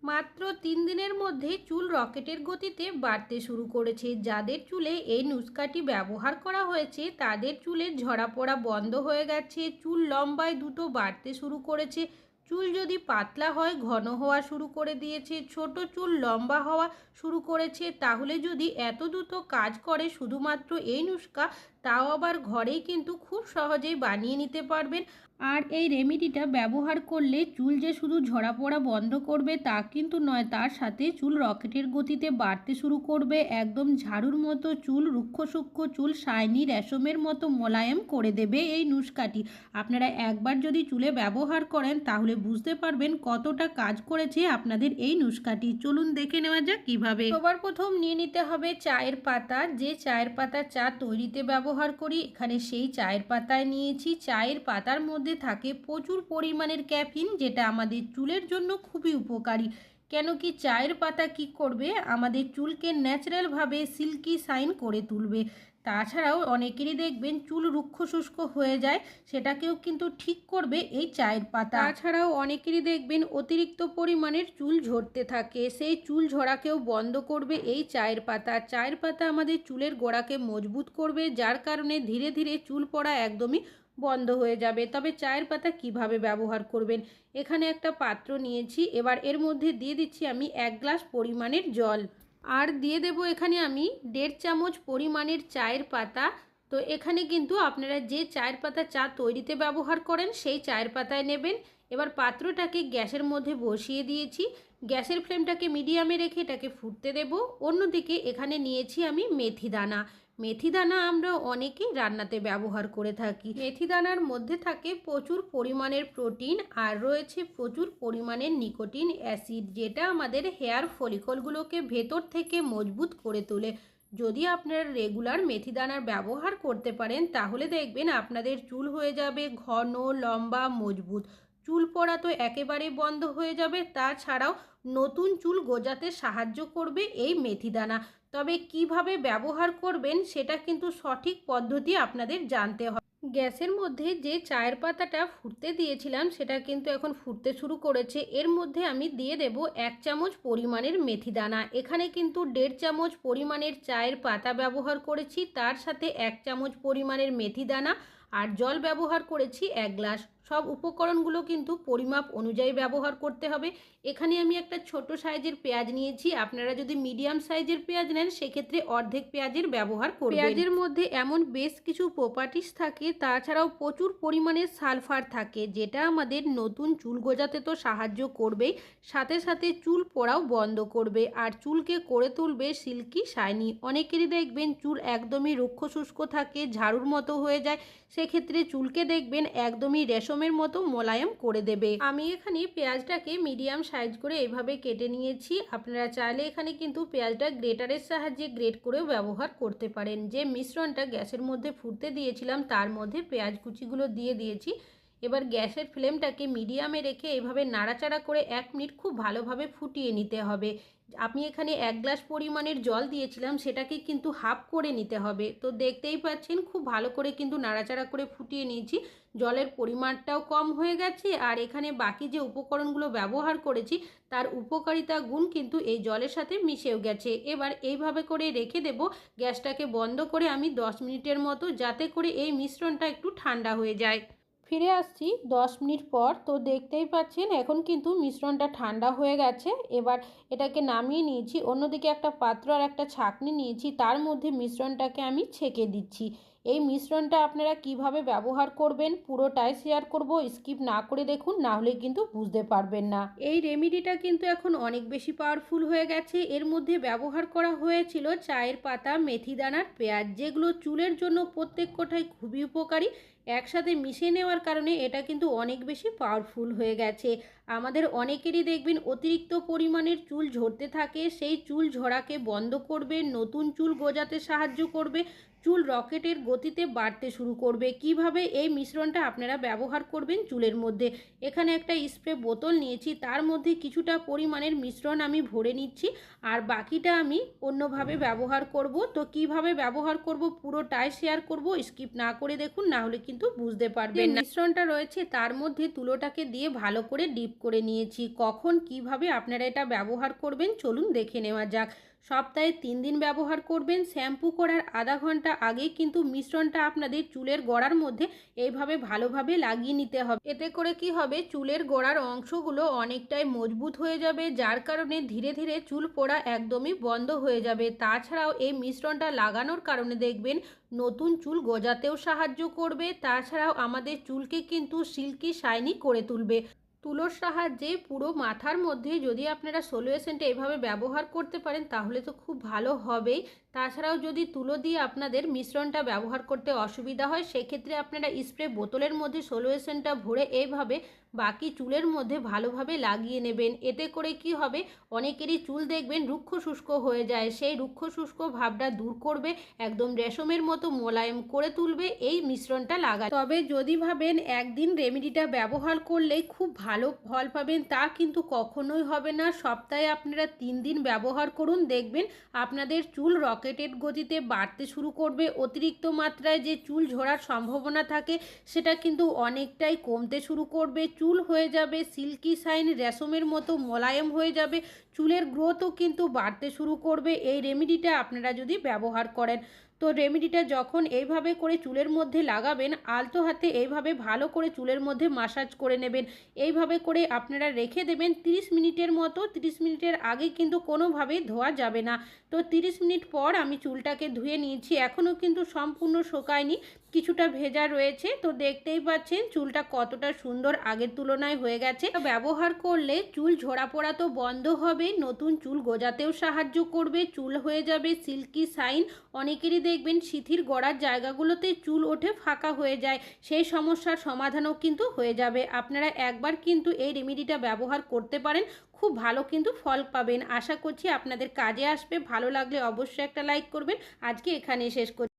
মাত্র 3 দিনের মধ্যে চুল রকেটের গতিতে বাড়তে শুরু করেছে। যাদের চুলে এই নুস্কাটি ব্যবহার করা হয়েছে তাদের চুলের ঝরা পড়া বন্ধ হয়ে গেছে, চুল লম্বায় দ্রুত বাড়তে শুরু করেছে, চুল যদি পাতলা হয় ঘন হওয়া শুরু করে দিয়েছে, ছোট চুল লম্বা হওয়া শুরু করেছে। তাহলে যদি এত দ্রুত কাজ করে শুধুমাত্র এই নুস্কা, তাও আবার ঘরেই কিন্তু খুব সহজেই বানিয়ে নিতে পারবেন। আর এই রেমেডিটা ব্যবহার করলে চুল যে শুধু ঝরা পড়া বন্ধ করবে তা কিন্তু নয়, তার সাথে চুল রকেটের গতিতে বাড়তে শুরু করবে। একদম ঝাড়ুর মতো চুল, রুক্ষ সূক্ষ্ম চুল শাইনি রেশমের মতো মোলায়েম করে দেবে এই নুস্কাটি। আপনারা একবার যদি চুলে ব্যবহার করেন তাহলে বুঝতে পারবেন কতটা কাজ করেছে আপনাদের এই নুস্কাটি। চলুন দেখে নেওয়া যাক কিভাবে। সবার প্রথম নিয়ে নিতে হবে চায়ের পাতা। যে চায়ের পাতা চা তৈরিতে ব্যবহার করি, এখানে সেই চায়ের পাতায় নিয়েছি। চায়ের পাতার মধ্যে থাকে প্রচুর পরিমাণের ক্যাফিন, যেটা আমাদের চুলের জন্য খুবই উপকারী। কেন কি চায়ের পাতা কি করবে, আমাদের চুলকে ন্যাচারালভাবে সিল্কি শাইন করে তুলবে। তাছাড়াও অনেকেরই দেখবেন চুল রুক্ষ শুষ্ক হয়ে যায়, সেটাকেও কিন্তু ঠিক করবে এই চায়ের পাতা। তাছাড়াও অনেকেরই দেখবেন অতিরিক্ত পরিমাণের চুল ঝরতে থাকে, সেই চুল ঝরাকেও বন্ধ করবে এই চায়ের পাতা। চায়ের পাতা আমাদের চুলের গোড়াকে মজবুত করবে, যার কারণে ধীরে ধীরে চুল পড়া একদমই বন্ধ হয়ে যাবে। তবে চায়ের পাতা কিভাবে ব্যবহার করবেন, এখানে একটা পাত্র নিয়েছি। এবার এর মধ্যে দিয়ে দিচ্ছি আমি 1 গ্লাস পরিমাণের জল, আর দিয়ে দেব এখানে আমি 1.5 চামচ পরিমাণের চায়ের পাতা। তো এখানে কিন্তু আপনারা যে চায়ের পাতা চা তৈরিতে ব্যবহার করেন সেই চায়ের পাতায় নেবেন। এবার পাত্রটাকে গ্যাসের মধ্যে বসিয়ে দিয়েছি। গ্যাসের ফ্লেমটাকে মিডিয়ামে রেখে এটাকে ফুটতে দেব। অন্যদিকে এখানে নিয়েছি আমি মেথি দানা। মেথি দানা আমরা অনেকেই রান্নাতে ব্যবহার করে থাকি। মেথি দানার মধ্যে থাকে প্রচুর পরিমাণের প্রোটিন আর রয়েছে প্রচুর পরিমাণের নিকোটিন অ্যাসিড, যেটা আমাদের হেয়ার ফলিকলগুলোকে ভেতর থেকে মজবুত করে তোলে। যদি আপনারা রেগুলার মেথি দানার ব্যবহার করতে পারেন তাহলে দেখবেন আপনাদের চুল হয়ে যাবে ঘন, লম্বা, মজবুত। চুল পড়া তো একেবারেই বন্ধ হয়ে যাবে। তাছাড়াও নতুন চুল গজাতে সাহায্য করবে এই মেথি দানা। তবে কিভাবে ব্যবহার করবেন সেটা কিন্তু সঠিক পদ্ধতি আপনাদের জানতে হবে। গ্যাসের মধ্যে যে চায়ের পাতাটা ফুটতে দিয়েছিলাম সেটা কিন্তু এখন ফুটতে শুরু করেছে। এর মধ্যে আমি দিয়ে দেব 1 চামচ পরিমাণের মেথি দানা। এখানে কিন্তু 1.5 চামচ পরিমাণের চায়ের পাতা ব্যবহার করেছি, তার সাথে 1 চামচ পরিমাণের মেথি দানা আর জল ব্যবহার করেছি 1 গ্লাস। সব উপকরণগুলো কিন্তু পরিমাপ অনুযায়ী ব্যবহার করতে হবে। এখানে আমি একটা ছোট সাইজের পেঁয়াজ নিয়েছি। আপনারা যদি মিডিয়াম সাইজের পেঁয়াজ নেন সেক্ষেত্রে অর্ধেক পেঁয়াজের ব্যবহার করবেন। পেঁয়াজের মধ্যে এমন বেশ কিছু প্রপার্টিস থাকে, তাছাড়াও প্রচুর পরিমাণে সালফার থাকে, যেটা আমাদের নতুন চুল গজাতে তো সাহায্য করবেই, সাথে সাথে চুল পড়াও বন্ধ করবে আর চুলকে করে তুলবে সিল্কি শাইনি। অনেকেরই দেখবেন চুল একদমই রুক্ষ শুষ্ক থাকে, ঝাড়ুর মতো হয়ে যায়, সেক্ষেত্রে চুলকে দেখবেন একদমই রেশমের মতো মোলায়েম করে দেবে। আমি এখানে পেঁয়াজটাকে মিডিয়াম সাইজ করে এভাবে কেটে নিয়েছি। আপনারা চাইলে এখানে কিন্তু পেঁয়াজটা গ্রেটারের সাহায্যে গ্রেট করেও ব্যবহার করতে পারেন। যে মিশ্রণটা গ্যাসের মধ্যে ফুটতে দিয়েছিলাম তার মধ্যে পেঁয়াজ কুচিগুলো দিয়ে দিয়েছি। এবার গ্যাসের ফ্লেমটাকে মিডিয়ামে রেখে এভাবে নাড়াচাড়া করে 1 মিনিট খুব ভালোভাবে ফুটিয়ে নিতে হবে। আমি এখানে 1 গ্লাস পরিমাণের জল দিয়েছিলাম, সেটাকে কিন্তু হাফ করে নিতে হবে। তো দেখতেই পাচ্ছেন খুব ভালো করে কিন্তু নাড়াচাড়া করে ফুটিয়ে নিয়েছি। জলের পরিমাণটাও কম হয়ে গেছে আর এখানে বাকি যে উপকরণগুলো ব্যবহার করেছি তার উপকারিতা গুণ কিন্তু এই জলের সাথে মিশেও গেছে। এবার এইভাবে করে রেখে দেব। গ্যাসটাকে বন্ধ করে আমি 10 মিনিটের মতো, যাতে করে এই মিশ্রণটা একটু ঠান্ডা হয়ে যায়। ফিরে আসছি 10 মিনিট পর। তো দেখতেই পাচ্ছেন এখন কিন্তু মিশ্রণটা ঠান্ডা হয়ে গেছে। এবার এটাকে নামিয়ে নিয়েছি। অন্যদিকে একটা পাত্র আর একটা ছাঁকনি নিয়েছি, তার মধ্যে মিশ্রণটাকে আমি ছেঁকে দিচ্ছি। এই মিশ্রণটা আপনারা কিভাবে ব্যবহার করবেন পুরোটাই শেয়ার করব, স্কিপ না করে দেখুন, না হলে কিন্তু বুঝতে পারবেন না। এই রেমেডিটা কিন্তু এখন অনেক বেশি পাওয়ারফুল হয়ে গেছে। এর মধ্যে ব্যবহার করা হয়েছিল চায়ের পাতা, মেথি দানার, পেঁয়াজ, যেগুলো চুলের জন্য প্রত্যেক কোটায় খুবই উপকারী। একসাথে মিশিয়ে নেওয়ার কারণে এটা কিন্তু অনেক বেশি পাওয়ারফুল হয়ে গেছে। আমাদের অনেকেরই দেখবেন অতিরিক্ত পরিমাণের চুল ঝরতে থাকে, সেই চুল ঝরাকে বন্ধ করবে, নতুন চুল গজাতে সাহায্য করবে, চুল রকেটের গতিতে বাড়তে শুরু করবে। কিভাবে এই মিশ্রণটা আপনারা ব্যবহার করবেন চুলের মধ্যে, এখানে একটা স্প্রে বোতল নিয়েছি, তার মধ্যে কিছুটা পরিমাণের মিশ্রণ আমি ভরে নিচ্ছি আর বাকিটা আমি অন্যভাবে ব্যবহার করব। তো কিভাবে ব্যবহার করব পুরোটাই শেয়ার করব, স্কিপ না করে দেখুন, না হলে কিন্তু বুঝতে পারবেন না। মিশ্রণটা রয়েছে তার মধ্যে তুলোটাকে দিয়ে ভালো করে ডিপ করে নিয়েছি। কখন কিভাবে আপনারা এটা ব্যবহার করবেন চলুন দেখে নেওয়া যাক। সপ্তাহে 3 দিন ব্যবহার করবেন। শ্যাম্পু করার আধা ঘন্টা আগেই কিন্তু মিশ্রণটা আপনাদের চুলের গোড়ার মধ্যে এইভাবে ভালোভাবে লাগিয়ে নিতে হবে। এতে করে কি হবে, চুলের গোড়ার অংশগুলো অনেকটাই মজবুত হয়ে যাবে, যার কারণে ধীরে ধীরে চুল পড়া একদমই বন্ধ হয়ে যাবে। তাছাড়াও এই মিশ্রণটা লাগানোর কারণে দেখবেন নতুন চুল গজাতেও সাহায্য করবে। তাছাড়াও আমাদের চুলকে কিন্তু সিল্কি শাইনি করে তুলবে। তুলোর সাহায্যে পুরো মাথার মধ্যে যদি আপনারা সলিউশনটা এভাবে ব্যবহার করতে পারেন তাহলে তো খুব ভালো হবেই। তাছাড়াও যদি তুলো দিয়ে আপনাদের মিশ্রণটা ব্যবহার করতে অসুবিধা হয়, সেক্ষেত্রে আপনারা স্প্রে বোতলের মধ্যে সলিউশনটা ভরে এইভাবে বাকি চুলের মধ্যে ভালোভাবে লাগিয়ে নেবেন। এতে করে কি হবে, অনেকেরই চুল দেখবেন রুক্ষ শুষ্ক হয়ে যায়, সেই রুক্ষ শুষ্ক ভাবটা দূর করবে, একদম রেশমের মতো মোলায়েম করে তুলবে এই মিশ্রণটা লাগা। তবে যদি ভাবেন একদিন রেমেডিটা ব্যবহার করলেই খুব ভালো ফল পাবেন, তা কিন্তু কখনোই হবে না। সপ্তাহে আপনারা 3 দিন ব্যবহার করুন, দেখবেন আপনাদের চুল রকেটের গতিতে বাড়তে শুরু করবে। অতিরিক্ত মাত্রায় যে চুল ঝরার সম্ভাবনা থাকে সেটা কিন্তু অনেকটাই কমতে শুরু করবে। চুল হয়ে যাবে সিল্কি শাইন, রেশমের মতো মোলায়েম হয়ে যাবে, চুলের গ্রোথও কিন্তু বাড়তে শুরু করবে এই রেমেডিটা আপনারা যদি ব্যবহার করেন। তো রেমেডিটা যখন এইভাবে করে চুলের মধ্যে লাগাবেন, আলতো হাতে এইভাবে ভালো করে চুলের মধ্যে মাসাজ করে নেবেন। এইভাবে করে আপনারা রেখে দেবেন 30 মিনিটের মতো। 30 মিনিটের আগে কিন্তু কোনোভাবেই ধোয়া যাবে না। তো 30 মিনিট পর আমি চুলটাকে ধুয়ে নিয়েছি, এখনও কিন্তু সম্পূর্ণ শুকায়নি, কিছুটা ভেজা রয়েছে। তো দেখতেই পাচ্ছেন চুলটা কতটা সুন্দর আগের তুলনায় হয়ে গেছে। ব্যবহার করলে চুল ঝরা পড়া তো বন্ধ হবে, নতুন চুল গজাতেও সাহায্য করবে, চুল হয়ে যাবে সিল্কি শাইন। অনেকেরই দেখবেন সিথির গোড়ার জায়গাগুলোতে চুল ওঠে, ফাঁকা হয়ে যায়, সেই সমস্যার সমাধানও কিন্তু হয়ে যাবে। আপনারা একবার কিন্তু এই রেমেডিটা ব্যবহার করতে পারেন, খুব ভালো কিন্তু ফল পাবেন। আশা করছি আপনাদের কাজে আসবে। ভালো লাগলে অবশ্যই একটা লাইক করবেন। আজকে এখানেই শেষ করছি।